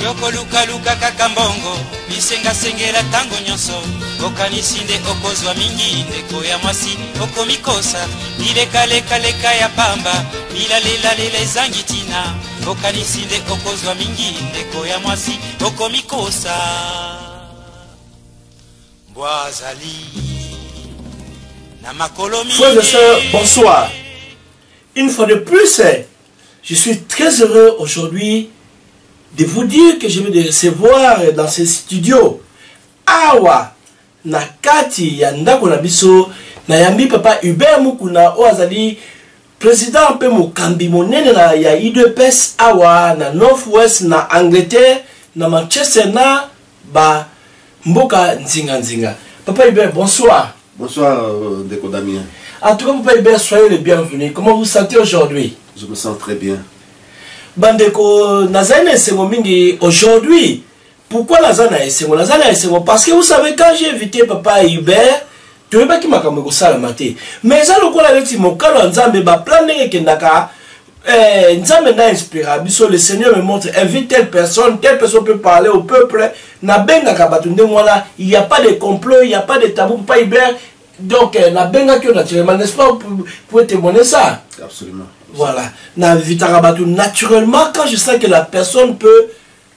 Yoko luka luka kakambongo bisenga sengela tango nyonso okanisinde okozwa mingi ndeko ya mwasi okomikosa ileka leka leka ya pamba ilalela lela zangitina okanisinde okozwa mingi ndeko ya mwasi okomikosa Boazali na makolomi. Frères et sœurs, bonsoir. Une fois de plus, je suis très heureux aujourd'hui de vous dire que je vais de recevoir dans ce studio awa nakati ya ndako na biso na yambi papa Hubert Mukuna oazali président pe mokambi monene na ya IDPS awa na Northwest na Angleterre na Manchester na ba mboka nzinga nzinga. Papa Hubert, bonsoir. Bonsoir Ndeko Damien. En tout cas papa Hubert, soyez le bienvenu. Comment vous vous sentez aujourd'hui? Je me sens très bien. Bandeko Nazana Esengo Mingi aujourd'hui. Pourquoi Nazana Esengo? Nazana Esengo parce que vous savez quand j'ai invité papa Hubert, tu veux pas qu'il m'a comme ça le matin. Mais ça le quoi avec mon calo Nzambe ba plan nenge kendaka Nzambe na inspiré. Biso le Seigneur me montre invite telle personne peut parler au peuple. Na benga kabatunde mwana, il y a pas de complot, il y a pas de tabou papa Hubert. Donc na benga que naturellement n'est-ce pas pour témoigner ça? Absolument. Voilà. Naturellement, quand je sens que la personne peut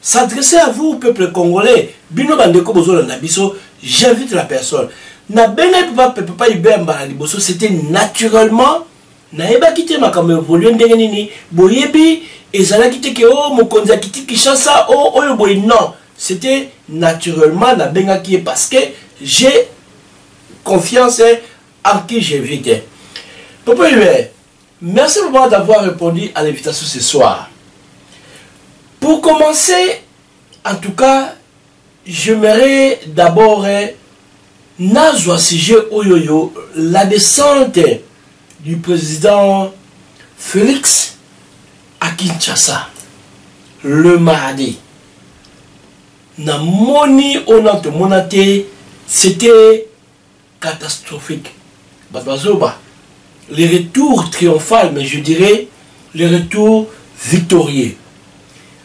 s'adresser à vous, peuple congolais, bino bandeko bozo na biso, j'invite la personne. Na bene papa Hubert Mbaliboso, c'était naturellement na eba kite makamo évoluer ndenge nini, boyebi ezala kite ke oh mokonzi akiti Kinshasa oh oyo boy non, c'était naturellement na benga qui est parce que j'ai confiance en qui j'invite. Papa Hubert, merci beaucoup d'avoir répondu à l'invitation ce soir. Pour commencer, en tout cas, j'aimerais d'abord Nazwa sujet oyoyo la descente du président Félix à Kinshasa le mardi. Na moni onante monate, c'était catastrophique. Babazoba. Le retour triomphal, mais je dirais le retour victorieux.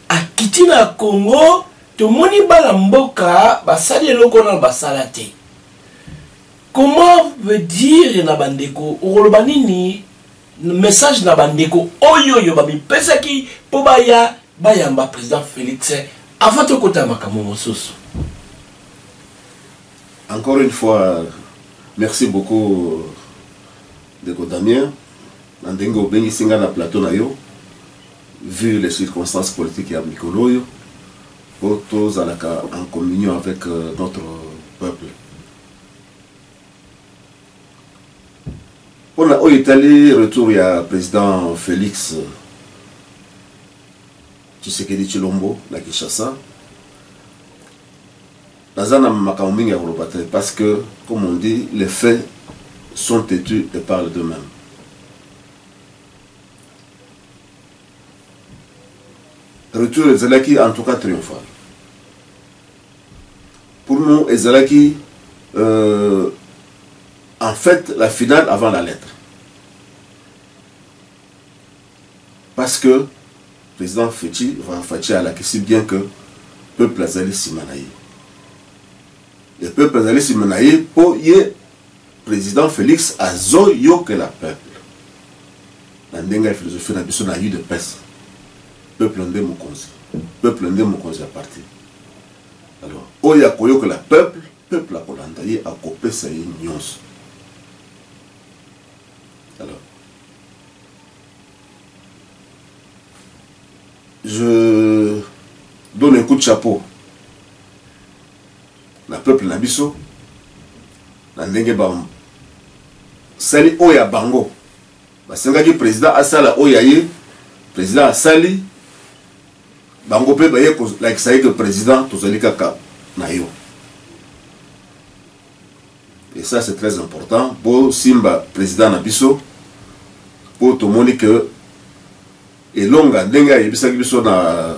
À Kitina Congo, tout le monde bala mboka, basali lokona basalate. Comment veut dire na bandeko, orobanini message na bandeko oyoyo babi pesaki po baya bayamba président Félix avant de kota makambo mosusu. Encore une fois, merci beaucoup Ndeko Damien. Nandengo bengi singa na plateau na yo. Vu les circonstances politiques ya mikolo yo, pour tous en communion avec notre peuple. On a Italie retour ya président Félix Tshisekedi Tshilombo na Kinshasa. Nazana makambo mingi ya kolobata parce que comme on dit les faits sont têtus et parlent d'eux-mêmes. Retour Ezalaki en tout cas triomphal. Pour nous, Ezalaki, en fait, la finale avant la lettre. Parce que le président Fachi a la question bien que le peuple Azali Simanaï. Le peuple Azali Simanaï, pour y président Félix a zoyo que la peuple. La ndenga philosophie na biso na eu de peste. Peuple ndé mokonzi. Peuple ndé mokonzi à partir. Alors, oya koyo que la peuple a kolanda ye a copé sa ye nyonso. Alors, je donne un coup de chapeau. La peuple na biso na ndenge ba sali oya bango. Basengaki président asala oya ye, président asali bango pe baye ko like ça que président tozali kaka na yo. Et ça c'est très important pour simba président na biso pour tout monde que et longa ndenge yebisaki biso na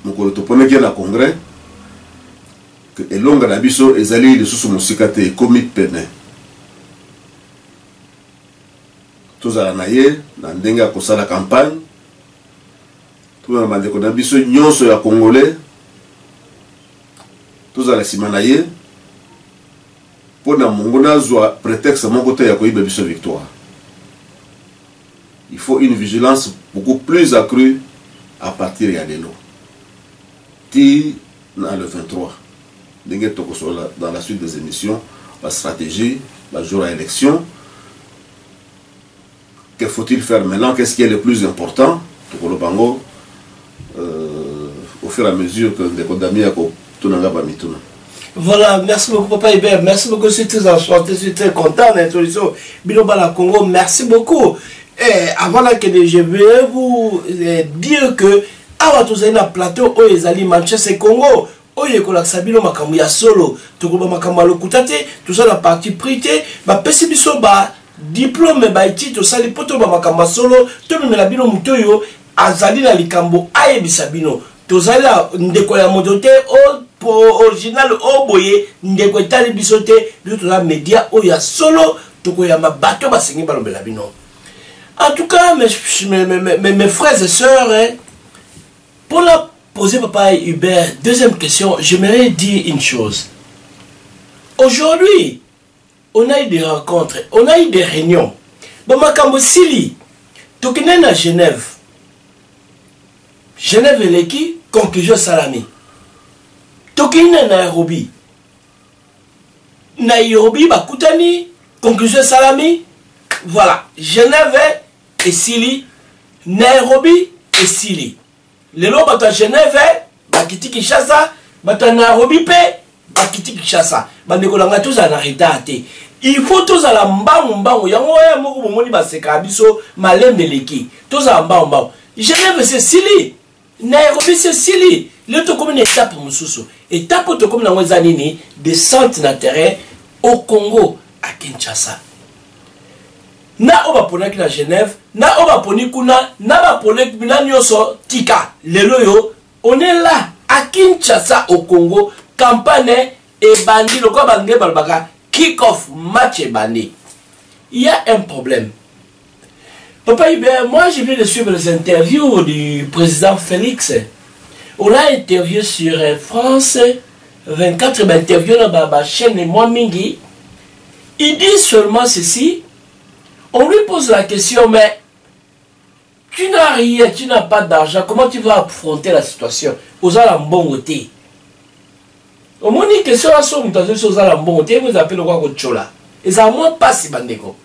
mokolo toponaki na congrès que elonga na biso ezali lisusu musika te ekomi pene. Tozala na ye na ndenge ya kosala campagne pour bandeko na biso nyonso ya congolais tozala nsima na ye mpo na mongo nazwa prétexte moko te ya koyiba biso victoire. Il faut une vigilance beaucoup plus accrue à partir de lelo ti na le 23 ndenge tokosola dans la suite des émissions la stratégie la jour à élection. Que faut-il faire maintenant? Qu'est-ce qui est le plus important? Tokolobango au fur et à mesure que les condamnés à Tunanga Bamituna. Voilà, merci beaucoup Papa Hubert, merci beaucoup, je suis très enchanté, je suis très content de l'introduction Bilobala Congo, merci beaucoup. Et avant que je vais vous dire que avant tout ça, il y a un plateau où ils allaient Manchester Congo, où il y a Sabino Makamou ya solo, Tokoba Makamou Lokutate, tout ça la partie prité, bah Pessibiso ba diplôme ba iti tout ça les poto ba Makamou solo, tout le monde bino mutoyo, azali na likambo ayebisabino, tout ça là ndeko ya modote au original au boye ndeko etali bisote, tout la média où il y a solo, toko ya mabato ba sengi balobela bino. En tout cas, mes frères et sœurs, hein, pour la poser Papa Hubert, deuxième question, j'aimerais dire une chose. Aujourd'hui, on a eu des rencontres, on a eu des réunions. Bamakambo Sili, Tokinen à Genève. Genève et Leki, conclusion Salami. Tokinen à Nairobi. Nairobi, Bakutani, conclusion Salami. Voilà, Genève et Sili, Nairobi et Sili. Les lots à Genève, Bakiti Kinshasa, Bata Nairobi, Bakiti Kinshasa. Bandekolanga tous en arrêté. Il faut tous à la mbambo, yangoya moko moni baseka biso malembeleki. Tous à mbambo. Genève c'est Sili, Nairobi c'est Sili. Le to comme une étape mususu. Étape to comme na wazanini descente na terrain au Congo à Kinshasa. Na oba ponaki na Genève, na oba poni kuna, na ba ponaki na nyoso tika. Lelo yo, on est là à Kinshasa au Congo, campagne et bandi le quoi bangé balbaka, kick off match et bandi. Il y a un problème. Papa Hubert, moi je viens de suivre les interviews du président Félix. On l'a interviewé sur France 24, il interviewé dans la chaîne et moi Mingi. Il dit seulement ceci. On lui pose la question, mais tu n'as rien, tu n'as pas d'argent, comment tu vas affronter la situation? Aux la bon côté. Au moins, une question à son mutation, aux la bon côté, vous appelez le roi Gochola. Et ça, moi, pas si bandeko.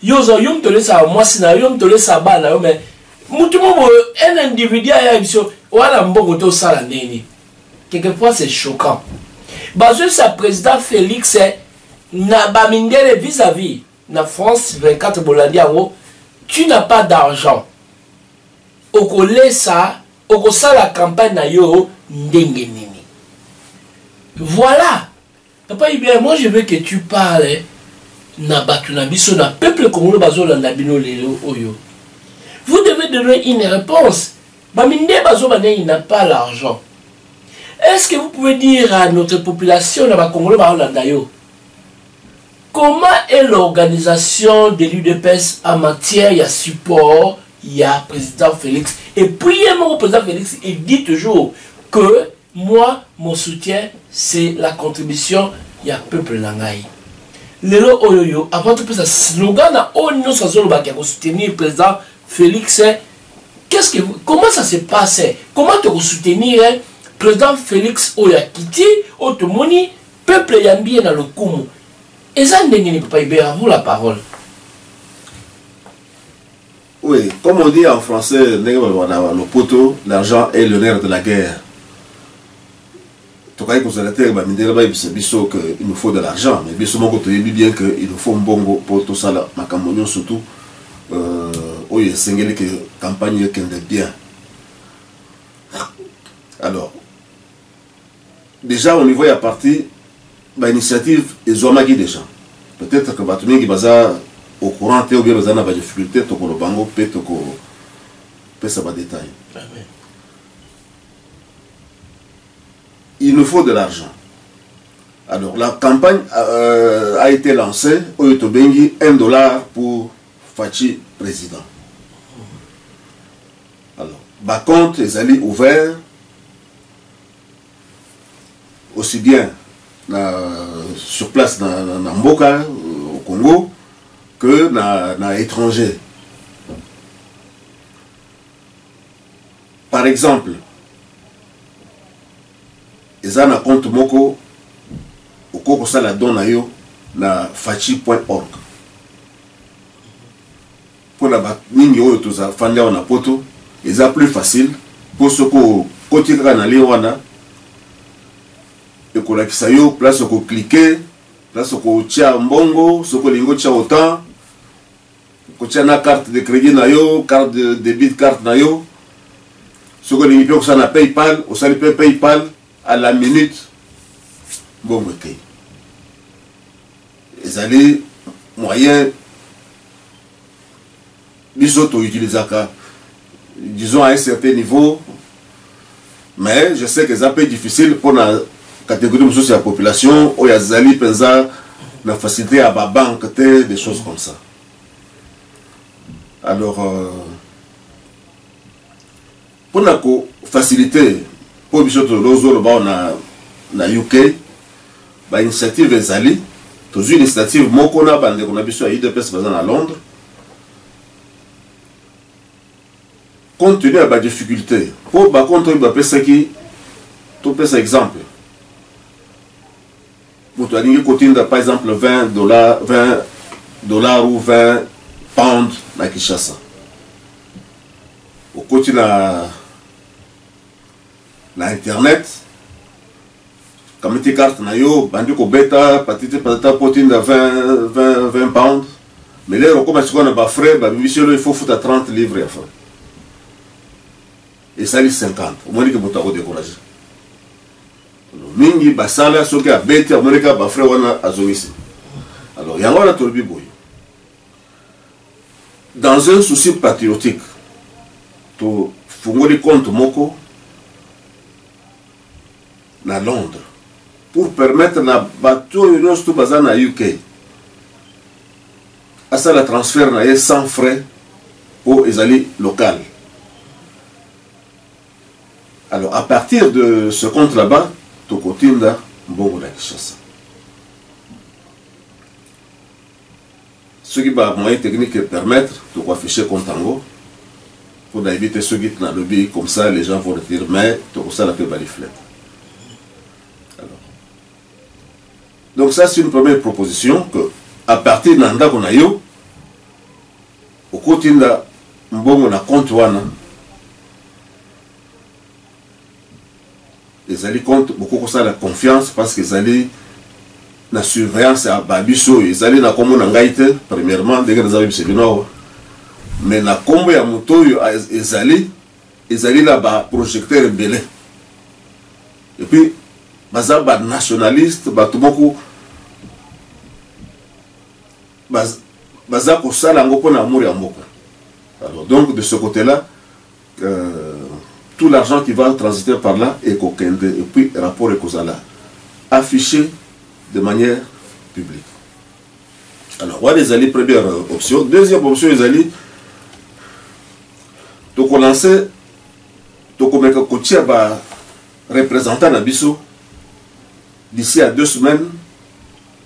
Yozo, yom te laisse à moi, sinon, yom te laisse à bana, mais, moutumo, un individu a une ou à la bon côté, au salaneni. Quelquefois, c'est choquant. Basé sur le président Félix, n'a pas mindé vis-à-vis. Na France 24 Boladiango, tu n'as pas d'argent. Oko lesa, oko sa la campagne na yo ndenge nini. Voilà. Papa Hubert, moi je veux que tu parles na batu na biso na peuple congolais bazo landa bino lelo oyo. Vous devez donner une réponse. Baminde bazo bane il n'a pas l'argent. Est-ce que vous pouvez dire à notre population na ba congolais ba landa yo? Comment est l'organisation de l'UDPS en matière de support? Il y a président Félix. Et puis, mon président Félix, il dit toujours que moi, mon soutien, c'est la contribution du peuple Nangaï. Lelo oyoyo, avant tout ça, slogan na onyo sa zolo ba ko soutenir le président Félix. Comment ça se passe? Comment te soutenir le président Félix Oyakiti, Otomoni, peuple yambie na le kumu? Et ça, Papa Hubert, à vous la parole. Oui, comme on dit en français, le poteau, l'argent est le nerf de la guerre. Il nous faut de l'argent, mais bien qu'il nous faut un bon pour tout ça, ma surtout, il y a une campagne qui est bien. Alors, déjà au niveau de la partie, l'initiative est Zomagi déjà. Peut-être que Batoumi qui est au courant, ou bien il y a des difficultés, le bango peut ça va détail. Il nous faut de l'argent. Alors la campagne a été lancée au Yotobengi, $1 pour Fachi président. Alors compte ezali ouvert aussi bien sur place dans Mboka au Congo que dans étranger. Par exemple, ils ont un compte moko au Congo ça la donne yo na fachi.org. Pour la mingi oyo toza fande on a poto, ils ont plus facile pour ce que côté kanali wana et ko la kisayo place ko cliquer, place ko tia mbongo, ce ko lingo tia autant, ko tia na carte de crédit na yo, carte de débit, carte na yo. Ce que les gens ont PayPal, on s'est PayPal à la minute. Bon, ok. Ils allaient moyen. Ils ont utilisé ça, disons à un certain niveau. Mais je sais que c'est un peu difficile pour la catégorie de la population où il y a des alliés la facilité à la banque, des choses comme ça. Alors, pour la facilité, pour les gens na UK, l'initiative est allée. Toujours une initiative, moi qu'on a besoin à IDPS à Londres. Compte tenu de la difficulté, pour contre tout par exemple. Pour toi, par exemple $20 ou 20 pounds à Kinshasa. Au côté de l'internet, comme tu carte na yo, bandu ko beta, patite patata potine de 20 pounds. Mais là, on commence à avoir frais, il faut foutre à 30 livres à faire. Et ça lit 50. Au moins que vous t'avez découragé. Mingi basala soki a bete au moins que ba frais wana azomisi. Alors, yango na tolbi boy. Dans un souci patriotique, to fungoli compte moko na Londres pour permettre na bateau tout bazan na UK à ça la transfert na sans frais pour les alliés locaux. Alors à partir de ce compte là-bas, to kotinda mbongo na Kinshasa. Ce qui va moyen technique permettre de afficher compte tango pour éviter ceux qui sont dans le lobby comme ça les gens vont le dire mais tout ça la peut balifler. Donc ça c'est une première proposition que à partir de l'anda qu'on a eu au côté de mbongo na compte wana les alliés comptent beaucoup comme ça la confiance parce que les alliés la surveillance à babiso les alliés na comme on ngaite premièrement dès que les alliés c'est bien mais na combo ya moto les alliés là-bas projecteur belé et puis baza ba nationaliste ba tout beaucoup baza ko sala ngo pona amour ya mboka. Alors donc de ce côté-là tout l'argent qui va transiter par là est kokende et puis rapport et kozala affiché de manière publique. Alors voilà les alliés première option. Deuxième option les alliés donc on lancer donc on met kotia ba représentant na biso d'ici à 2 semaines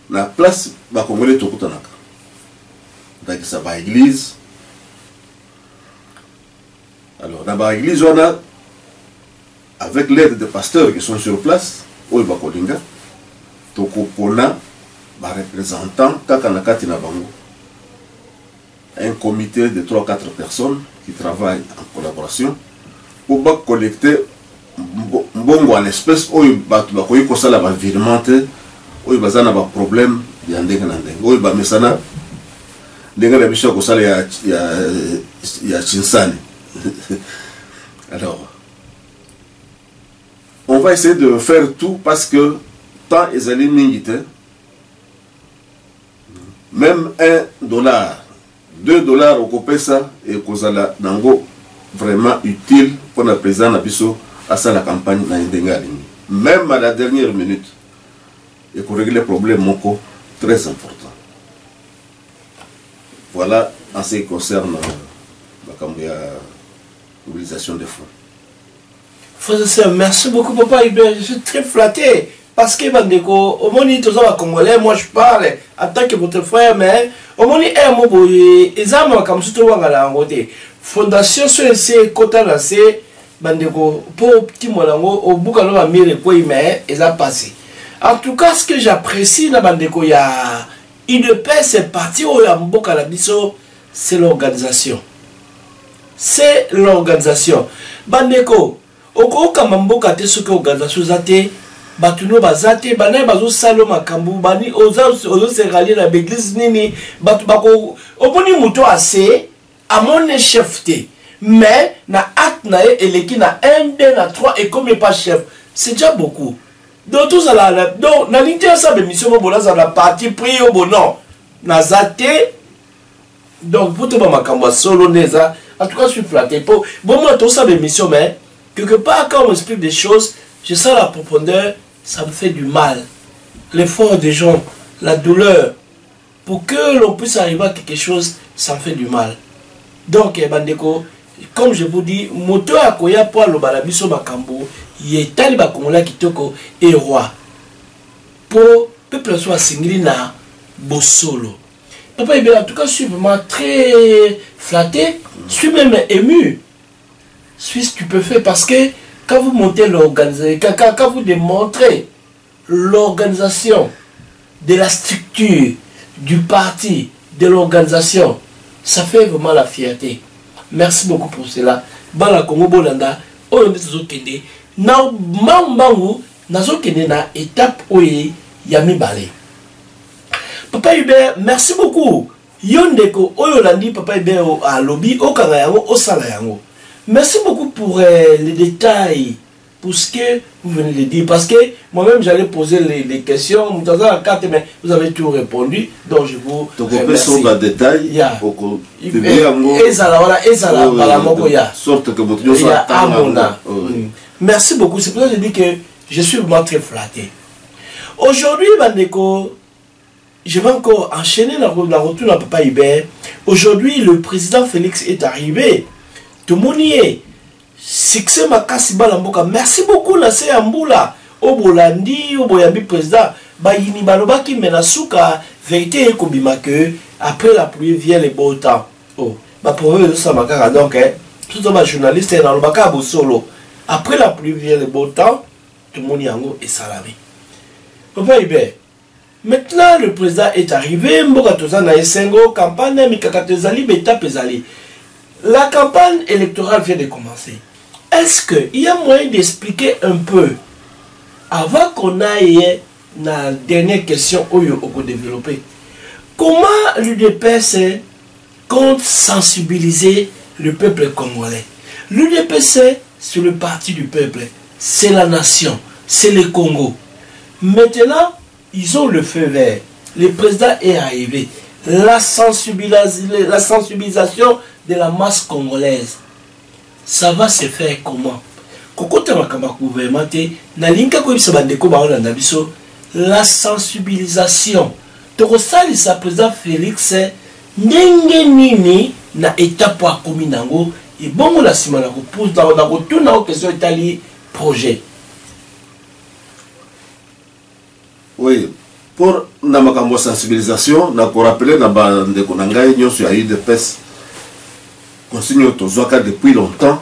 la place va congolais tokutanaka. Donc ça va église. Alors dans la église on a avec l'aide des pasteurs qui sont sur place, au Bakolinga, Tokopona, représentant Kakanakati Nabango. Un comité de 3-4 personnes qui travaillent en collaboration pour collecter mbongo en espèces, où il va y virementer, où il va y avoir problème, il y a un dégât, où il va y avoir il y a Chinsani. Alors, on va essayer de faire tout parce que tant les alliés militaires, même $1, $2 au Kopesa et Kozala Nango vraiment utile pour le président Nabiso à ça la campagne dans Ndengali. Même à la dernière minute, et pour régler le problème Moko, très important. Voilà en ce qui concerne mobilisation des fonds. Frère et sœur, merci beaucoup, papa. Je suis très flatté. Parce que, Bandeko, au moment où tu es congolais, moi je parle en tant que votre frère, mais au moment où tu es comme si tu es fondation sur le côté de Bandeko, pour petit molango, au bout de la mire, mais ils ont passé. En tout cas, ce que j'apprécie dans Bandeko, il y a UDP, c'est parti où il y a Mboka Labiso, c'est l'organisation. C'est l'organisation. Bandeko, au cas où Mboka te ce que l'organisation zate, batuno bazate, banaye bazo salo makambu, bani ozo se rallier na l'église nini, batu bako, oponi muto assez, à mon chef te. Mais, na acte na eleki na 1, 2, na 3, et comme il pas chef, c'est déjà beaucoup. Donc, tout ça là, donc, na l'intérieur de la mission, ça la partie pris au bon nom. Na zate, donc, vous te ma solo neza, en tout cas, je suis flatté. Bon, moi, tout ça, mission, mais, quelque part, quand on m'explique des choses, je sens la profondeur, ça me fait du mal. L'effort des gens, la douleur, pour que l'on puisse arriver à quelque chose, ça me fait du mal. Donc, Bandeko, comme je vous dis, moto akoya pour le balabiso makambo, yetali bakongola kitoko et roi. Pour peuple soit singli na bosolo. Papa, en tout cas, je suis vraiment très flatté, je suis même ému. Je suis stupéfait parce que quand vous montez l'organisation, quand vous démontrez l'organisation de la structure, du parti, de l'organisation, ça fait vraiment la fierté. Merci beaucoup pour cela. Bala Congo Bolanda, on est na mambangu nazo kende na étape oye yami balé. Papa Hubert, merci beaucoup. Yondeko oyolandi Papa Hubert à lobby au Kanayango au Salayango. Merci beaucoup pour les détails, pour ce que vous venez de dire. Parce que moi-même, j'allais poser les questions. Mais vous avez tout répondu. Donc, je vous remercie. Donc, détail. Merci beaucoup. C'est pour ça que je dis que je suis vraiment très flatté. Aujourd'hui, Bandeko, je vais encore enchaîner la retour à Papa Hubert. Aujourd'hui, le président Félix est arrivé. Tout le monde y est. Succès makasi balamboka. Merci beaucoup la Amboula. Au Bolandi, au Boyabi président. Bayini balobaki menasuka. Vérité et kobima que après la pluie vient le beau temps. Oh, ma province ça makara donc tout le journaliste est dans le baka solo. Après la pluie vient le beau temps. Tout le monde yango est salami. Papa Hubert. Maintenant le président est arrivé. Mboka tozana esengo campagne mikakatezali beta pezali. La campagne électorale vient de commencer. Est-ce qu'il y a moyen d'expliquer un peu, avant qu'on aille dans la dernière question où on peut développer, comment l'UDPS compte sensibiliser le peuple congolais? L'UDPS, c'est le parti du peuple, c'est la nation, c'est le Congo. Maintenant, ils ont le feu vert. Le président est arrivé. La sensibilisation de la masse congolaise, ça va se faire comment? La sensibilisation. Sa président Félix ndenge nini na étape à kominango et bon la simana ko pose dans la retour na question itali projet. Oui, pour la sensibilisation, na ko rappeler na bande ko nangai nyoso ya UDPS consigne tozoka depuis longtemps.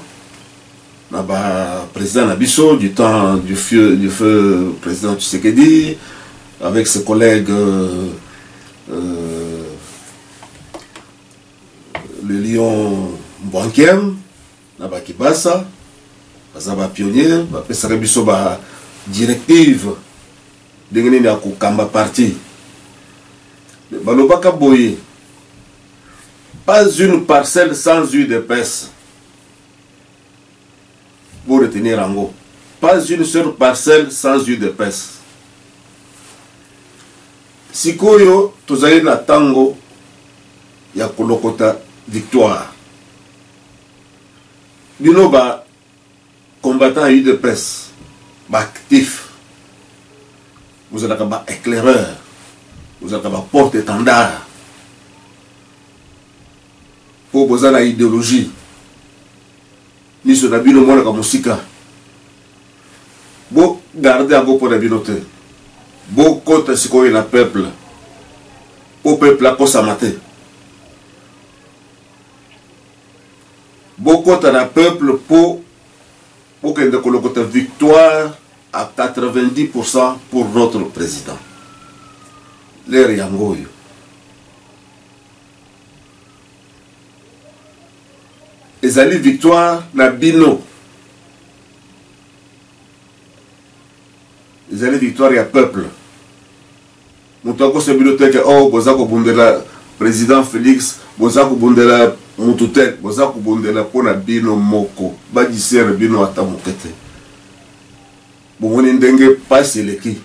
Na ba président Nabiso du temps du feu président Tshisekedi avec ses collègues le lion Mbwankem na ba Kibasa bazaba pionnier ba pesa Biso ba directive dengene ya kokamba parti balobaka boye pas une parcelle sans UDPS. Pour retenir en haut. Pas une seule parcelle sans UDPS. Sikoyo, tozali na tango ya kolokota victoire. Bino ba combattant UDPS, ba actif. Vous avez ba éclaireur. Vous avez ba porte-étendard. Pour vous avez la idéologie. miso na bino mona ka musika bo garder encore pour la binote bo kota sikoyo na peuple au peuple a kosamate bo kota na peuple pour kende kolokota victoire à 90% pour notre président l'air yangoyo ezali victoire na bino ezali victoire ya peuple moto akosa bino teke oh boza kobundela président Félix boza kobundela mutu te boza kobundela mpona bino moko badisere bino ata moke te bomoni ndenge pasi eleki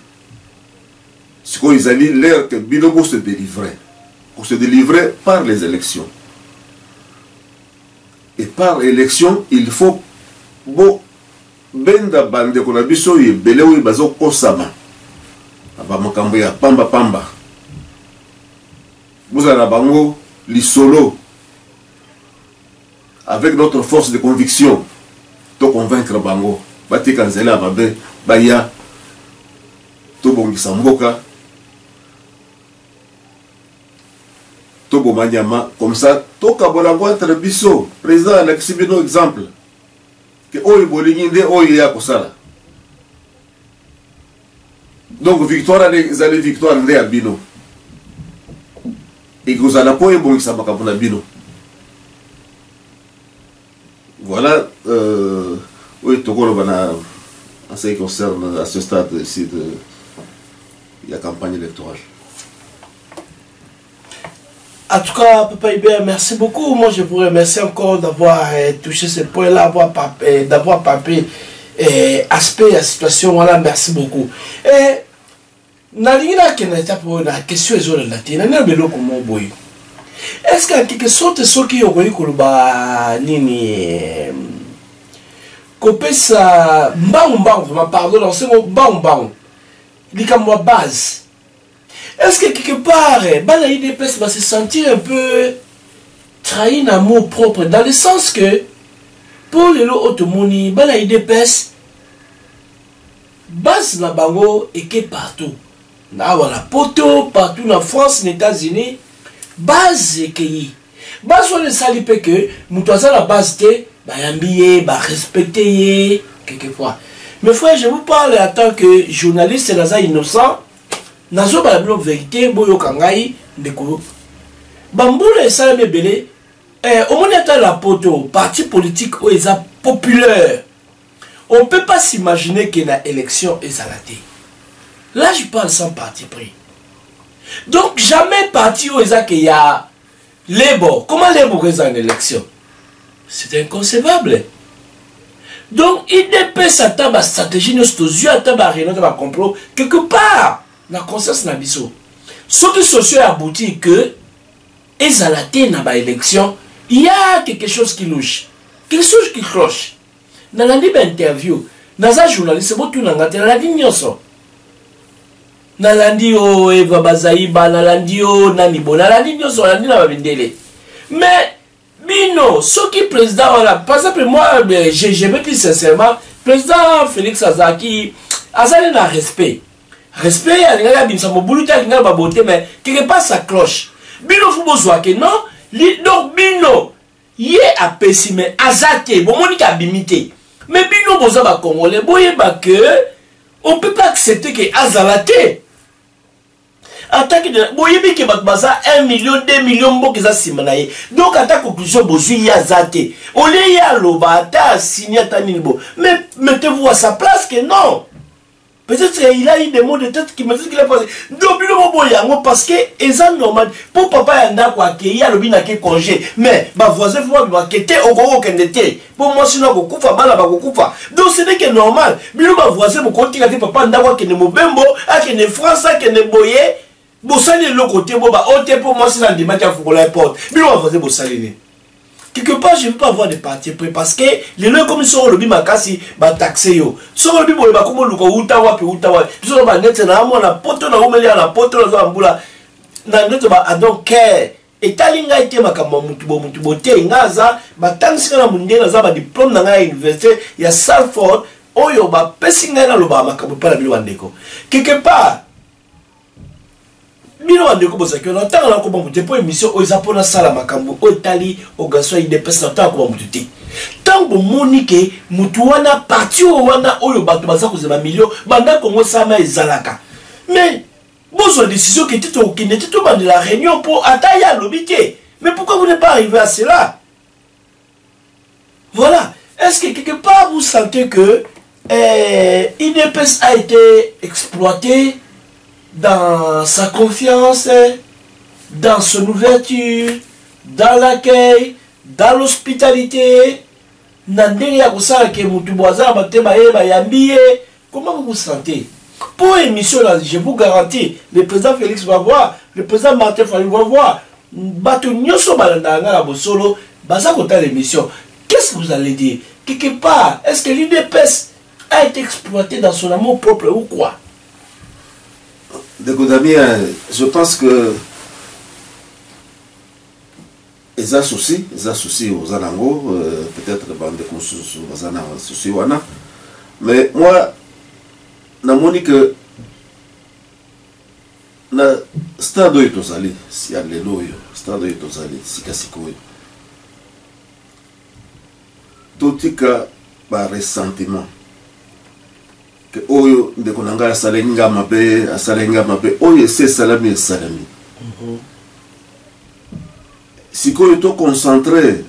sikoyo ezali l'air que bino bose délivrer par les élections. Et par élection, il faut bo benda bande kona biso yebele oyo bazo kosama aba makambo ya pamba pamba bozala na bango lisolo avec notre force de conviction to convaincre bango batika nzela babe baya to bongisa mboka to bomanyama comme ça to kabolango entre biso président Alexis Bino exemple que oyo bolingi nde oyo ya kosala donc victoire ezali victoire nde ya bino ekozala po ebongisa makambo na bino voilà oyo tokoloba na en ce qui concerne à ce stade ici de la campagne électorale. En tout cas, Papa Hubert, merci beaucoup. Moi, je vous remercie encore d'avoir touché ce point-là, d'avoir papé aspect la situation. Voilà, merci beaucoup. Et question est-ce qu'en quelque sorte, ceux qui ont vu ça, pardon, c'est mon base. Est-ce que quelque part, Bala IDPS va se sentir un peu trahi d'amour propre, dans le sens que pour les lots automoni, Bala IDPS, base la bango et que partout. Là, voilà, poto, partout en France, aux États-Unis, base et que base on ne sali pas que, moutoisa la base te, bah yambiye, bah respecter, quelquefois. Mais frère, je vous parle en tant que journaliste, c'est innocent. Nazo ba la vérité boyo kangai ndeko bambula esala mebele au moins dans la poto parti politique ou eza populaire on peut pas s'imaginer que la élection est salatée. Là je parle sans parti pris, donc jamais parti ou eza que y a Lebo. Comment Lebo reste en élection? C'est inconcevable. Donc IDP s'attend à stratégie nos yeux attend à réunion de complot quelque part. La conscience na biso. Ce qui sociaux aboutit que ezalaté na ba élection, il y a quelque chose qui louche, quelque chose qui cloche. Dans la libre interview, dans un journaliste, c'est na ngate la ligne nyonso. Na landi o Eva Bazaiba, na landi o nani bo, na landi nyonso, na landi na babindele. Mais bino, ce qui président voilà, par exemple moi, je vais dire sincèrement, président Félix Azaki, azali na respect. Respect à l'égard de Mobulu, mais quelque part ça cloche. Bino Fubozoa que non, donc Bino, yé a pessimé, azate, bon, monika bimité. Mais Bino Bozoba Congolais, boye que on peut pas accepter que azalate. En tant que boye que Bakbaza 1 million, 2 millions, bokiza simanaye. Donc, à ta conclusion, Bozu yazate. On les ya lobata, signata nilbo. Mais mettez-vous à sa place que non. Peut-être qu'il a eu des mots de tête qui me disent qu'il a passé. Donc, parce que c'est normal. Pour papa, il y a qui a le congé. Mais, ma voisin, il faut que tu au gros qu'elle était. Pour moi, sinon, donc, ce n'est que normal. Mais, ma voisin, mon côté, il a dit papa, il ne mobembo, il ne France, il ne boye. Bossali le côté, pour moi, c'est un débat qui a fait la porte. Mais, ma voisin, Bossali. Quelque part, je ne veux pas avoir de parti pris parce que les lois comme ils sont le bimakasi, bah taxé yo. Sont le bibo, bah comme le ko utawa pe utawa. Ils sont bah net na amo na poto na omeli na poto na zambula. Na net bah I don't care. etalinga ete makambo mutu bote ngaza batangisi na mundela za ba diplôme na ngai université ya Salford oyo ba pesi ngai na loba makambo pala bilo bandeko quelque part bilo bandeko bosaki na tanga na ko ba mutu po émission o zapona sala makambo o tali o gaso ide pesa ta ko ba mutu te tango monike mutu wana parti wana oyo bato baza ko zema million banda kongo sama ezalaka mais bonne décision qui était au de la réunion pour Ataya l'obité. Mais pourquoi vous n'êtes pas arrivé à cela? Voilà. Est-ce que quelque part vous sentez que IDPS a été exploité dans sa confiance, dans son ouverture, dans l'accueil, dans l'hospitalité? Comment vous vous sentez? Pour émission là, je vous garantis, le président Félix va voir, le président Martin Fayou va voir. Qu'est-ce que vous allez dire? Quelque part, est-ce que l'UDPS a été exploité dans son amour propre ou quoi? Je pense que ils ont souci aux Anango, peut-être les bandes de consensus aux Anango, mais moi, namoni que na stade oyo tozali si alelo oyo stade oyo tozali sikasiko oyo totika ba ressentiment que oyo ndeko nanga asalenga mabe oyo ese salami sikoyo to concentrer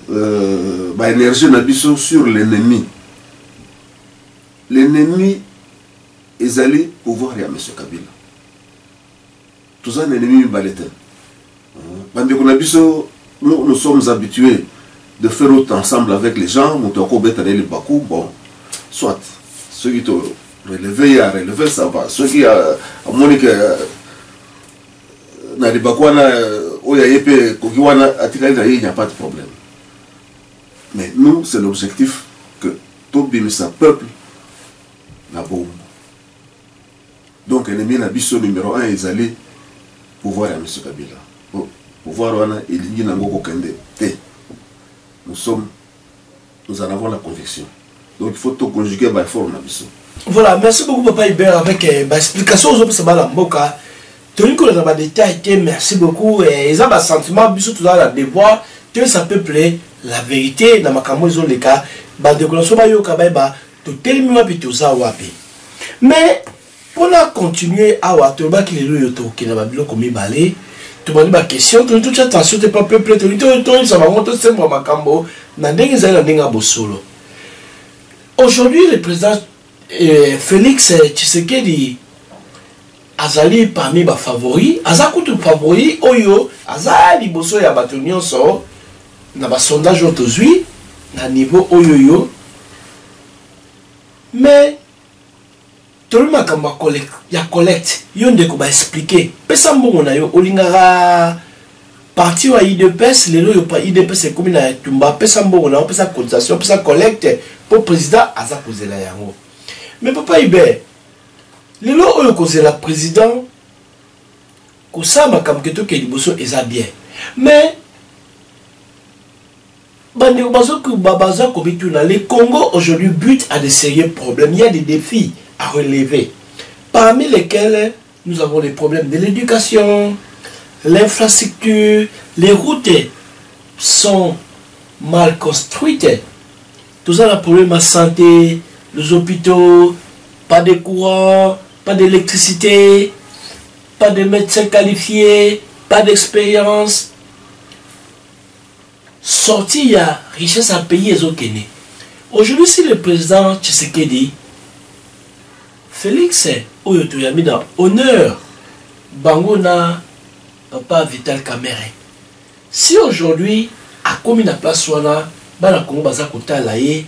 ba énergie na biso sur l'ennemi ils allaient pouvoir y M. Kabila. Tout ça, l'ennemi balète. Nous sommes habitués de faire autre ensemble avec les gens. Nous avons les Bakou. Bon, soit ceux qui ont relevé, à relever, ça va. Ceux qui ont montré que dans les Bakou, il n'y a pas de problème. Mais nous, c'est l'objectif que tout le peuple n'a pas. Donc, l'ennemi Nabiso numéro 1, ils allaient pouvoir à M. Kabila. Pouvoir, il y a nous en avons la conviction. Donc, il faut tout conjuguer par forme Nabiso. Voilà, merci beaucoup, Papa Hubert, avec l'explication aux autres, la Mboka. Tony qu'on a dans détail, merci beaucoup. Et ils ont un sentiment, Biso, tout à l'heure, de voir que ça peut plaire la vérité dans ma camoufle, les cas. De connaissance, tout tel monde, puis tout ça, wapi. Mais, pour continuer à voir tout le monde qui est là, qui n'a pas bien comme balai, tout le monde ma question, tout toute attention, t'es pas peuplé, tout ça va monter c'est moi ma cambo, n'andeng ça n'andeng bosolo. Aujourd'hui, le président Félix Tshisekedi azali parmi mes favoris, azakutu favori oyo, azali bosso ya batonyon so, na ba sondage autozui, na niveau oyo, mais tout le monde a collecte, il y a expliquer. Pesa mbongo na yo olingara parti wa IDPS, les lois pas IDPS c'est comme na tumba pesa mbongo na pesa cotisation, pesa collecte pour président aza poser la yango. Mais papa Hubert, les lois oyo cause la président ko sama kam keto ke liboso eza bien. Mais le Congo aujourd'hui bute à de sérieux problèmes, il y a des défis à relever, parmi lesquels nous avons les problèmes de l'éducation, l'infrastructure, les routes sont mal construites, tout ça a un problème à santé, les hôpitaux, pas de courant, pas d'électricité, pas de médecins qualifiés, pas d'expérience. Sorti, il y a richesse à payer les. Aujourd'hui, si le président Tshisekedi Félix Oyoto a mis dans honneur Bangona Papa Vital Kamerhe. Si aujourd'hui, à combien de place Wana, Bana Congo Baza Kota Laye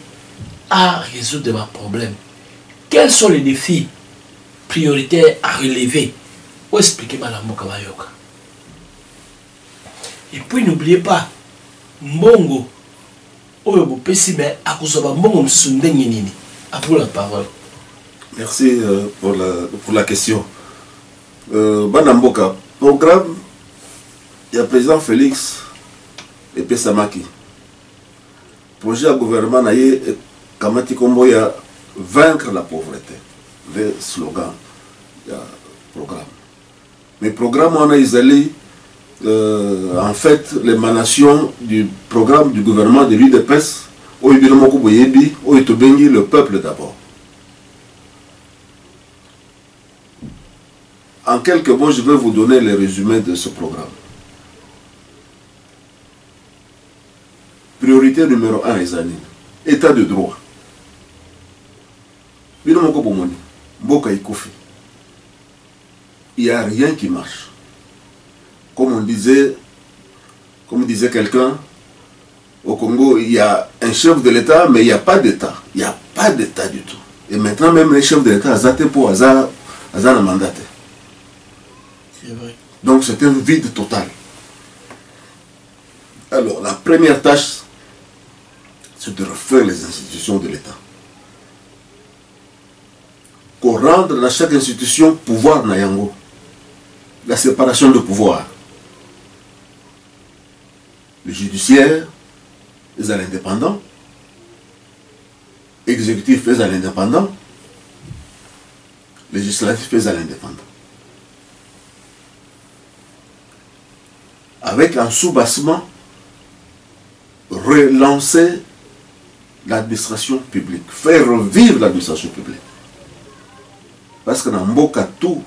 à résoudre ma problème, quels sont les défis prioritaires à relever? Ou expliquer Madame Mokabayoka. Et puis n'oubliez pas, Mbongo Oyo Bopesi, mais à cause de Mbongo Msundengini. À vous la parole. Merci pour la question. Banamboka, programme il y a le président Félix et puis Samaki. Projet de gouvernement naïe Kamati Kombo y a vaincre la pauvreté. Le slogan, il y a programme. Mais programme on a isolé en fait l'émanation du programme du gouvernement de l'UDPS où il y le peuple d'abord. En quelques mots, je vais vous donner le résumé de ce programme. Priorité numéro 1, les années. État de droit. Il n'y a rien qui marche. Comme disait quelqu'un, au Congo, il y a un chef de l'État, mais il n'y a pas d'État. Il n'y a pas d'État du tout. Et maintenant, même les chefs de l'État, pour hasard, mandaté. C'est vrai. Donc c'est un vide total. Alors, la première tâche, c'est de refaire les institutions de l'État. Qu'on rende dans chaque institution pouvoir Nayango. La séparation de pouvoir. Le judiciaire est à l'indépendant. Exécutif est à l'indépendant. Législatif est à l'indépendant. Avec un sous-bassement, relancer l'administration publique, faire revivre l'administration publique. Parce que dans Mboka, tout,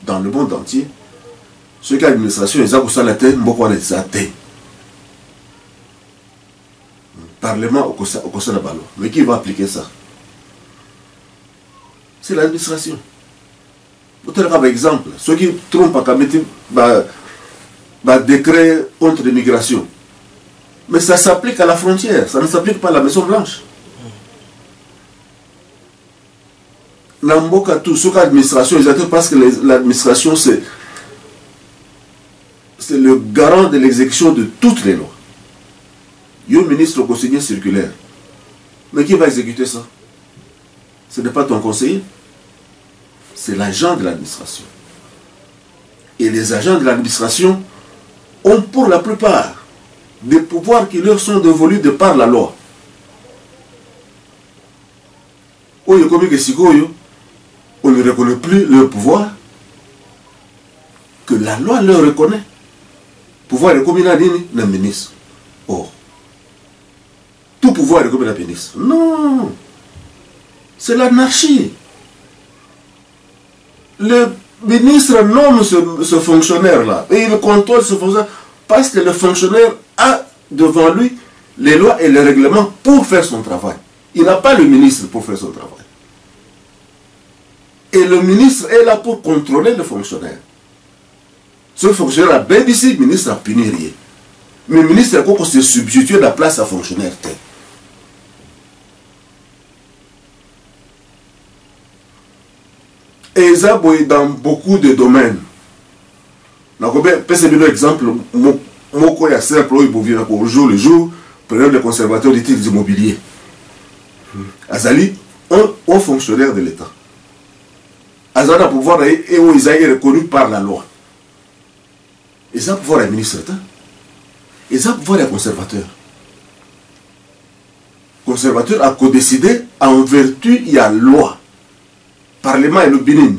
dans le monde entier, ce que l'administration est à la tête, Mboka est à la Parlement au conseil de la ballon. Mais qui va appliquer ça? C'est l'administration. Par exemple, ceux qui trompent à Kamiti, décret contre l'immigration. Mais ça s'applique à la frontière, ça ne s'applique pas à la Maison Blanche. Namboka tout, ce qu'administration, parce que l'administration c'est le garant de l'exécution de toutes les lois. Il y a un ministre au conseiller circulaire. Mais qui va exécuter ça? Ce n'est pas ton conseiller, c'est l'agent de l'administration. Et les agents de l'administration ont pour la plupart des pouvoirs qui leur sont dévolus de par la loi. On ne reconnaît plus leur pouvoir que la loi leur reconnaît. Pouvoir est comme un ministre. Or, tout pouvoir est comme un ministre. Non, c'est l'anarchie. Le ministre nomme ce fonctionnaire-là et il contrôle ce fonctionnaire parce que le fonctionnaire a devant lui les lois et les règlements pour faire son travail. Il n'a pas le ministre pour faire son travail. Et le ministre est là pour contrôler le fonctionnaire. Ce fonctionnaire a bien dit, le ministre a puni rien. Mais le ministre a se substituer la place à fonctionnaire tel. Et ça, dans beaucoup de domaines. Donc, un exemple, Moko ya simple, au jour le jour, prenons le conservateur des titres immobiliers. Azali, un fonctionnaire de l'État. Azali a pouvoir et où ils est reconnu par la loi. Ils ont pouvoir administrateur. Ils ont pouvoir conservateur. Conservateur a co-décidé en vertu il y a loi. Parlement et le Bénin.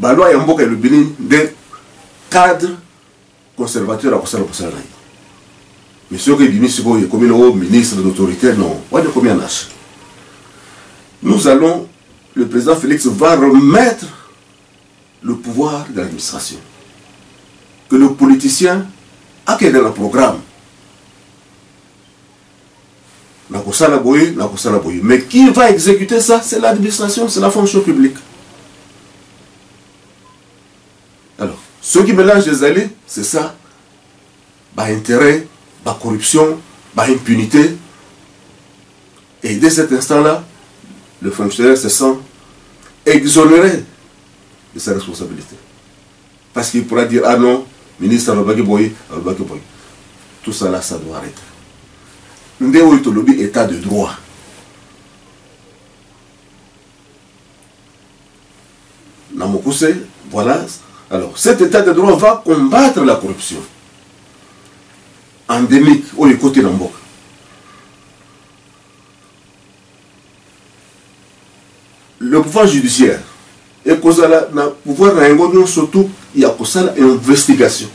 La loi et le Bénin des cadres conservateurs à conservateur. Mais ceux qui disent que comme le ministre d'autorité, non. Nous allons, le président Félix va remettre le pouvoir de l'administration. Que le politicien a qu'à dans le programme. Mais qui va exécuter ça? C'est l'administration, c'est la fonction publique. Alors, ceux qui mélangent les alliés, c'est ça. Intérêt, corruption, impunité. Et dès cet instant-là, le fonctionnaire se sent exonéré de sa responsabilité. Parce qu'il pourra dire, ah non, ministre Alobaki Boy. Tout ça là, ça doit arrêter. Ndéo Itolobi, état de droit. Namokuse, voilà. Alors, cet état de droit va combattre la corruption. endémique au côté d'Amboka. Le pouvoir judiciaire et le pouvoir surtout il y a une investigation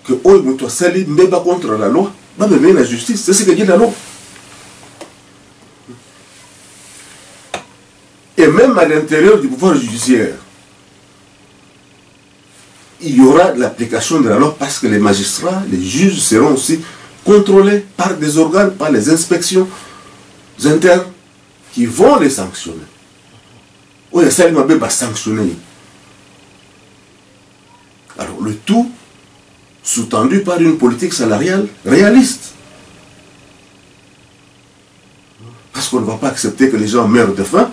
que Oyo Sali mbeba contre la loi va mener la justice, c'est ce que dit la loi. Et même à l'intérieur du pouvoir judiciaire, il y aura l'application de la loi parce que les magistrats, les juges seront aussi contrôlés par des organes, par les inspections internes qui vont les sanctionner. Oui, ça il va sanctionner. Alors le tout sous-tendu par une politique salariale réaliste. Parce qu'on ne va pas accepter que les gens meurent de faim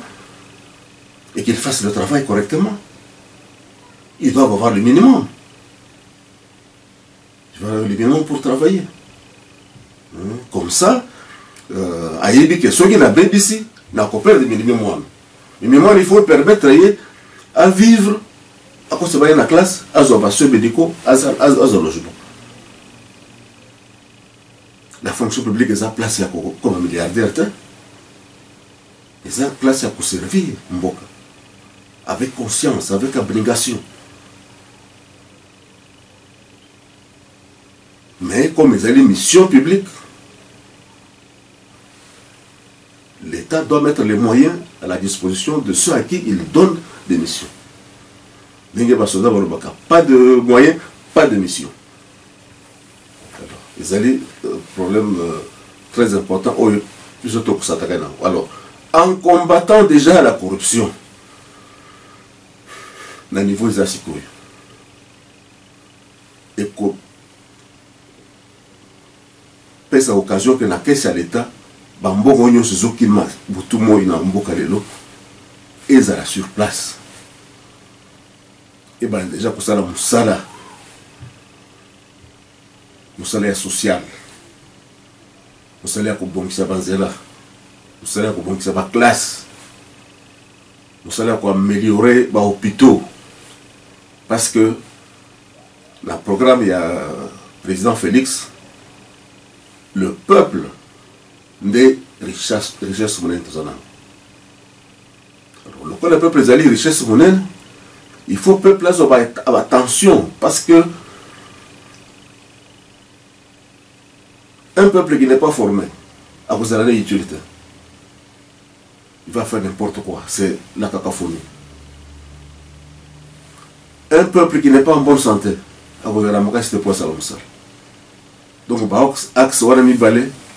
et qu'ils fassent le travail correctement. Ils doivent avoir le minimum. Ils doivent avoir le minimum pour travailler. Comme ça, à Yébi, ceux qui n'ont pas ici, n'ont pas de minimum. Le minimum, il faut permettre à vivre, à cause de la classe, à des médicaux, à un logement. La fonction publique est en place comme un milliardaire. Ils sont en place pour servir Mboka. Avec conscience, avec abnégation. Mais comme ils ont une mission publique, l'État doit mettre les moyens à la disposition de ceux à qui il donne des missions. Pas de moyens, pas de mission. Ils ont un problème très important. Alors, en combattant déjà la corruption, au niveau des Asikoui, et qu'on pèse à l'occasion que la caisse à l'État, Bambo Nyo Suzukima, Boutumo Inamboka Lelo, et ils sont sur place. Et bien déjà pour ça, la Moussala social, Moussala Kobongisa Banzela, Moussala Kobongisa Ba classe, Moussala ko améliorer les hôpitaux. Parce que dans le programme, il y a le président Félix, le peuple des richesses monnaie. Alors, quand le peuple est allé richesse monnaie, il faut que le peuple ait attention. Parce que un peuple qui n'est pas formé, à vous allez l'utilité, il va faire n'importe quoi. C'est la cacophonie. Un peuple qui n'est pas en bonne santé, à vous allez l'utilité. Donc,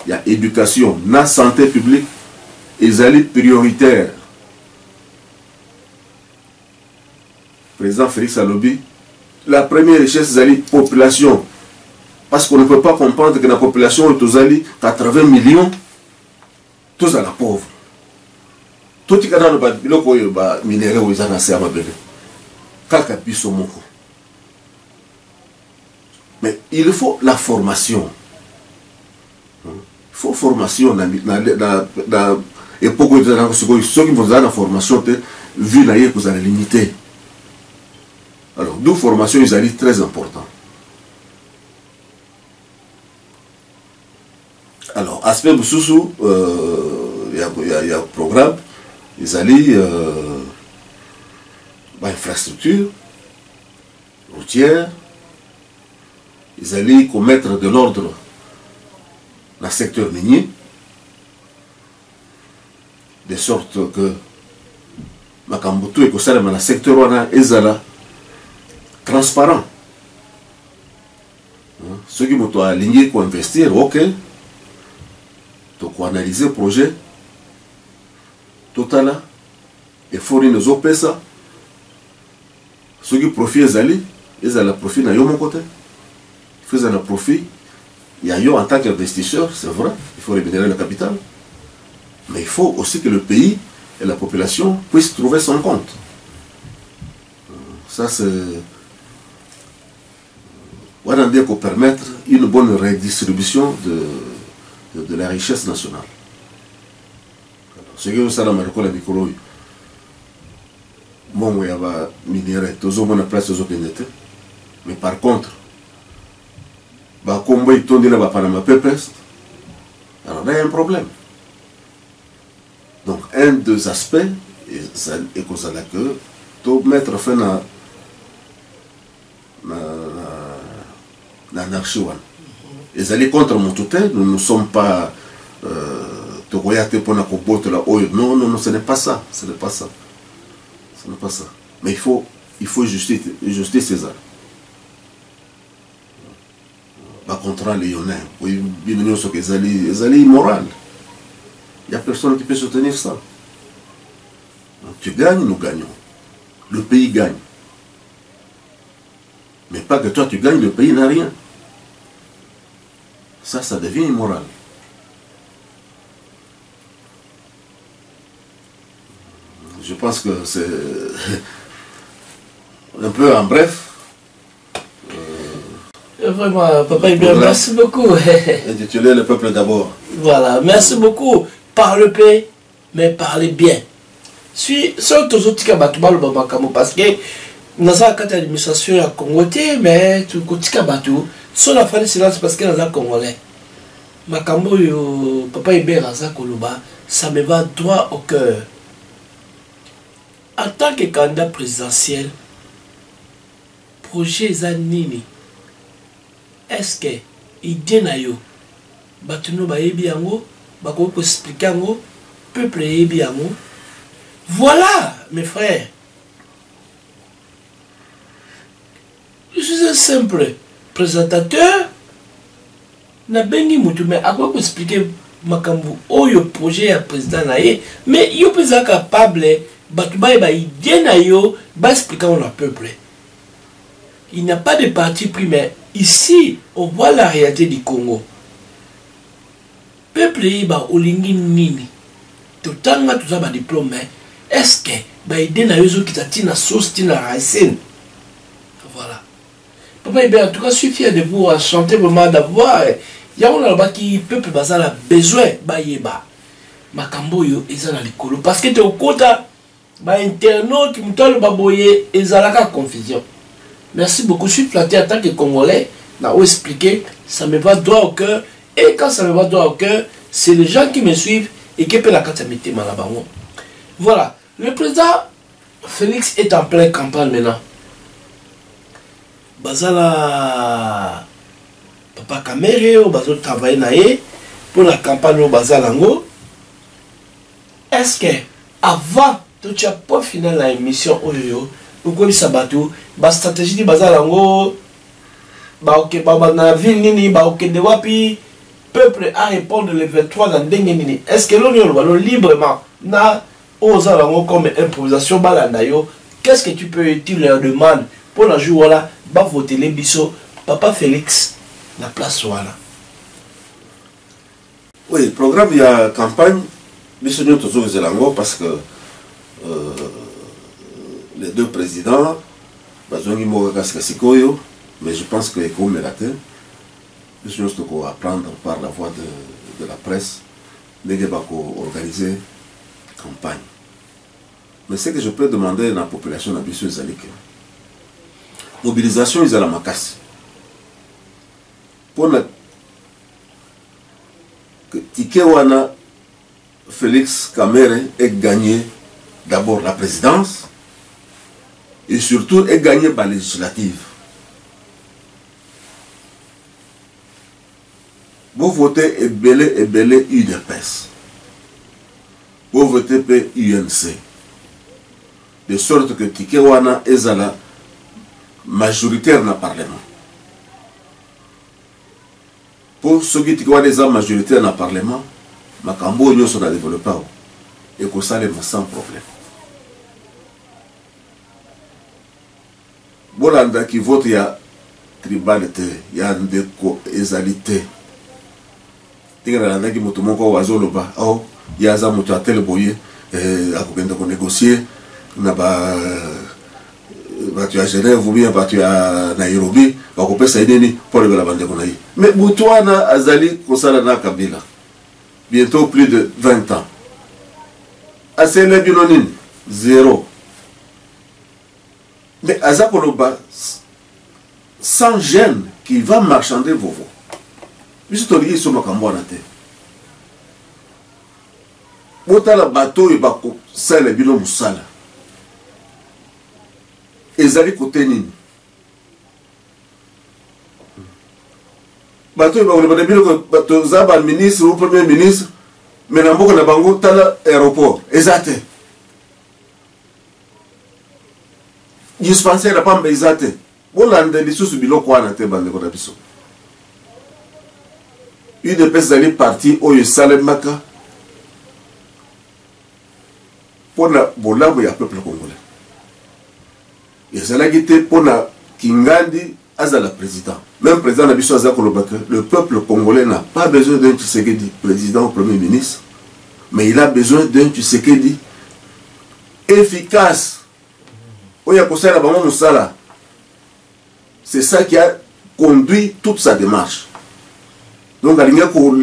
il y a éducation, la santé publique, ils allaient prioritaire. Président Félix Alobi, la première richesse, c'est la population. Parce qu'on ne peut pas comprendre que la population est aux 80 millions, tous à la pauvre. Tout le monde est minéré aux années. Mais il faut la formation. Il faut formation dans l'époque où ceux qui vont la formation, vu que vous allez limiter. Alors, d'où formation, ils allaient très important. Alors, aspect Boussoussou, il y a un programme, ils allaient infrastructure routière, ils allaient commettre de l'ordre dans le secteur minier, de sorte que Makambutu et Kosala dans le secteur wana ezala transparent. Ceux qui m'ont aligné pour investir, ok, donc on analyse le projet total et fournir nos OPS. Ceux qui profitent ils ont profit dans mon côté. Ils font un profit. Il y a en tant qu'investisseur, c'est vrai, il faut rémunérer le capital. Mais il faut aussi que le pays et la population puissent trouver son compte. Ça, c'est... Voilà dire pour permettre une bonne redistribution de la richesse nationale. Ce que ça dans la micro, bon, il y a minerai, tout le monde a place aux opinions. Mais par contre, bah combo il tourne là Panama Papers, alors là il y a un problème. Donc un des aspects est comme ça là que tout mettre fin à l'anarchie. Ils allaient contre mon tutelle, nous ne sommes pas non, non, ce n'est pas ça, ce n'est pas ça. Ce n'est pas ça. Mais il faut justice César. Par contre, les Lyonnais, ils allaient immoral. Il n'y a personne qui peut soutenir ça. Tu gagnes, nous gagnons. Le pays gagne. Mais pas que toi tu gagnes, le pays n'a rien. Ça devient immoral. Je pense que c'est un peu en bref. Vraiment, Papa Ibé, merci beaucoup. Intitulé Le peuple d'abord. Voilà, merci beaucoup. Parle paix, mais parlez bien. Sur tous les autres cas, parce que nous avons une administration à Congo, mais tout le monde, sur la fin de silence, parce que nous sommes Congolais. Makambo, Papa Ibé, ça me va droit au cœur. En tant que candidat présidentiel, projet Zanini, est-ce que l'idée na yo, batuno ba yebi yango, bako ko expliquer yango, peuple yebi yango. Voilà, mes frères. Je suis un simple présentateur. Na bengi mutu mais à quoi expliquer makambu oyo projet ya président na ye, mais yo peut être capable Batouba ba idée na yo, ba expliquer au peuple. Il n'y a pas de parti pris, mais ici, on voit la réalité du Congo. Peuple ba olingi nini. Totanga tout ça ba diplôme, mais est-ce que ba idée na yo qui tina sauce tina racine. Voilà. Papa en tout cas, je suis fier de vous chanter vraiment d'avoir. Il y a un là qui peuple bazar a besoin ba yeba. Makambo yo ezana likolo parce que te au kota ba internaute mutalo baboye ezalaka confusion. Merci beaucoup, je suis flatté en tant que Congolais, n'a expliqué, ça me va droit au cœur, et quand ça me va droit au cœur, c'est les gens qui me suivent et qui peuvent la carte mettre là-bas. Voilà, le président Félix est en pleine campagne maintenant. Bazala Papa Kamere, au Bazal travaille naé pour la campagne au Bazalango. Est-ce que avant tu n'as pas fini la émission Oyo, pourquoi ça bateau, la stratégie de Bazalango, na ville nini, de wapi, peuple a répondre le 23 dans Dengenini. Est-ce que l'on y librement na Ozalango comme improvisation balandayo? Qu'est-ce que tu leur demandes pour la jour là, va voter les bisous, Papa Félix, la place voilà. Oui, le programme il y a campagne, bisous nous toujours Zelango parce que les deux présidents, mais je pense que comme me raté, je pense qu'on va apprendre par la voie de la presse, mais il va organiser campagne. Mais ce que je peux demander à la population de Bissou Zalik, mobilisation ils ont la macasse. Pour que Tikewana Félix Kamere ait gagné d'abord la présidence et surtout ait gagné la législative. Vous votez et belé UDPS. Vous votez UNC. De sorte que Tikewana est la majoritaire dans le Parlement. Pour ceux qui sont majoritaire dans le Parlement, Makambo nous sommes développés et que ça les sans problème. Bolanda qui vote, il y a tribalité, il y a ndeko ezalité. Tingala qui moto moko wazoloba, oh, il y a za moto atel boye, akokenda ko négocier na ba tu à Genève ou bien tu à Nairobi, bakopesa ideni pour le bande ko nayi. Mais Boutouana azali kosala na Kabila. Bientôt plus de 20 ans. Assez le binonine, zéro. Mais Azakoloba, sans gêne, qui va marchander vos voix. biso tolingi so makambo wana te botala bato oyo bakosala bino mosala ezali kote nini bato oyo bakoleba na bino toza baministre ou premier ministre me na mboka na bango tala aéroport eza te dispensaire pamba eza te bolanda lisusu biloko wana te bandeko na biso UDPS ezali parti oyo esalemaka mpona bolamu ya peuple congolais ezalaki te mpona Kingandi azala président même président na biso aza koloba que le peuple congolais n'a pas besoin d'un Tshisekedi président ou premier ministre mais il a besoin d'un Tshisekedi efficace oyo akosala bango mosala. C'est ça qui a conduit toute sa démarche. Donc alingi ko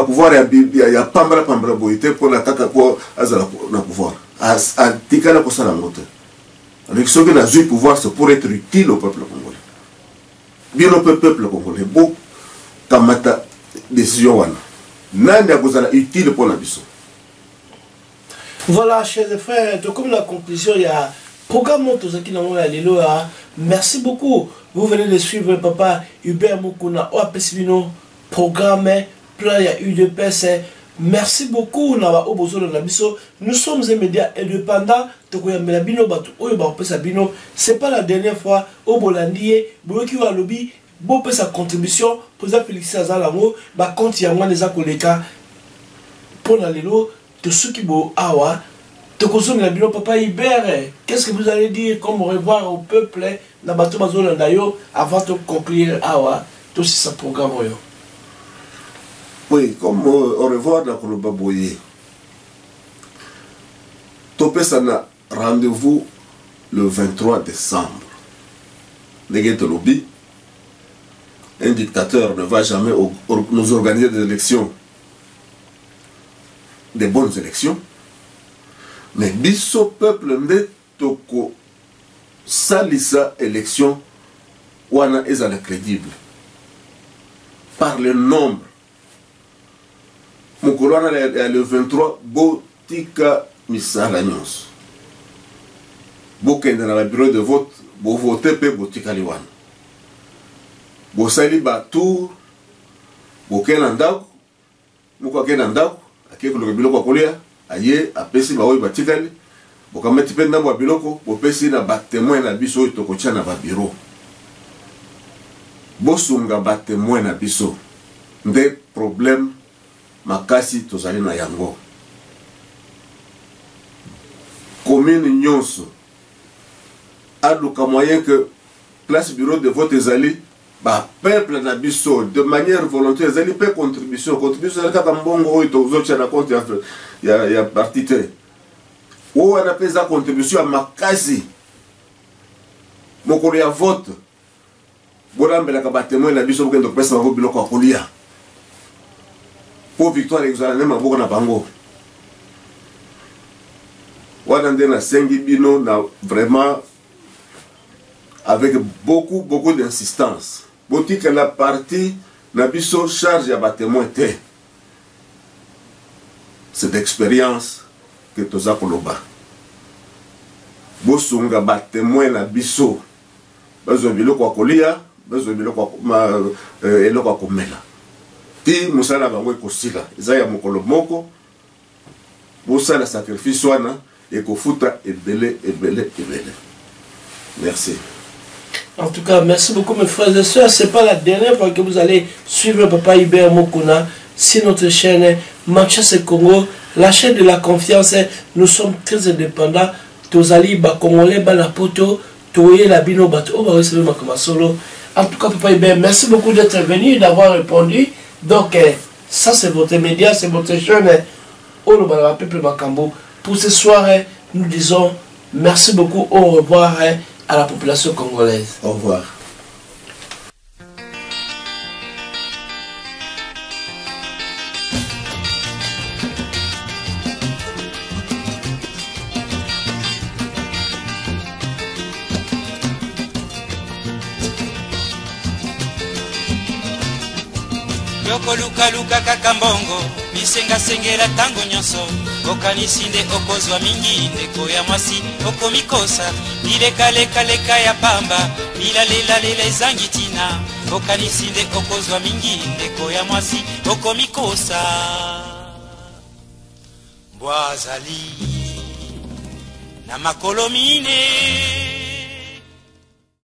pouvoir ya pambara boité pour la kaka ko azala na pouvoir atikala ko sala ngote avec ce que na eu pouvoir c'est pour être utile au peuple congolais bien au peuple congolais bo kamata décision wana nani akozala utile pour la biso. Voilà chers frères, donc comme la conclusion il y a programme Tozaki Nango ya lelo. Merci beaucoup. Vous venez de suivre papa Hubert Mukuna au Pesivino programme plan ya UDPS. Merci beaucoup na obozo na biso. Nous sommes un média indépendant. Tokoya melabino batu oyo ba pesa bino. C'est pas la dernière fois au Bolandi boki wa lobby bo pesa contribution pour ça Félix Azalango ba compte ya mwana za koleka pour na lelo de ceux qui bo awa. Papa Hubert, qu'est-ce que vous allez dire comme au revoir au peuple avant de conclure tout ce programme? Oui, comme au revoir dans le Baboye. Topé ça a rendez-vous le 23 décembre. Un dictateur ne va jamais nous organiser des élections, des bonnes élections. Mais biso peuple nde toko salisa élection wana ezala crédible par le nombre. Mokolo wana le 23 botika misala nyonso bokende na bureau de vote bo voter pe botika liwana bosali batour bokena ndako moko akena ndako akekoloka biloko akolia aye apesi baoyi batikali bokamati pe ndambo ya biloko bopesi na batémoin na biso oyo tokotia na babiro bosunga batémoin na biso nde problème makasi tozali na yango. Commune nyonso aluka moyen que place bureau de vote ezali ba peuple na biso de manière volontaire ezali pe contribution kaka mbongo oyo tozotia na compte ya parti te oyo wana pe eza contribution ya makasi mokolo ya vote bolambelaka batémoin na biso bokende kopesa bango biloko ya kolia po victoire ezala na maboko na bango wana nde nasengi bino na vraiment avec beaucoup d'insistance. Boutique la partie n'a biso charge à témoin te. C'est d'expérience que toza koloba. Bosunga ba témoin na biso. Bazo biloko kolia, bazo biloko eloko komela. Ti musala bango ekosila. Eza ya mokolo moko. Bosala sacrifice wana ekofuta ebele. Merci. En tout cas, merci beaucoup mes frères et sœurs. Ce n'est pas la dernière fois que vous allez suivre Papa Hubert Mukuna sur notre chaîne Manchester Congo, la chaîne de la confiance. Nous sommes très indépendants. Tozali ba Congolais ba la poto, toye la bino bato, on va recevoir ma solo. En tout cas, Papa Hubert, merci beaucoup d'être venu, d'avoir répondu. Donc, ça c'est votre média, c'est votre chaîne. Olo ba peuple Makambo. Pour ce soir, nous disons merci beaucoup, au revoir à la population congolaise. Au revoir. yokolukaluka kaka mbongo bisengasengela ntango nyonso okanisi nde okozwa mingi ndeko ya mwasi okomikosa bilekalekaleka ya pamba bilalelela ezangi tina okanisi nde okozwa mingi ndeko ya mwasi okomikosa mbwa azali na makolo mine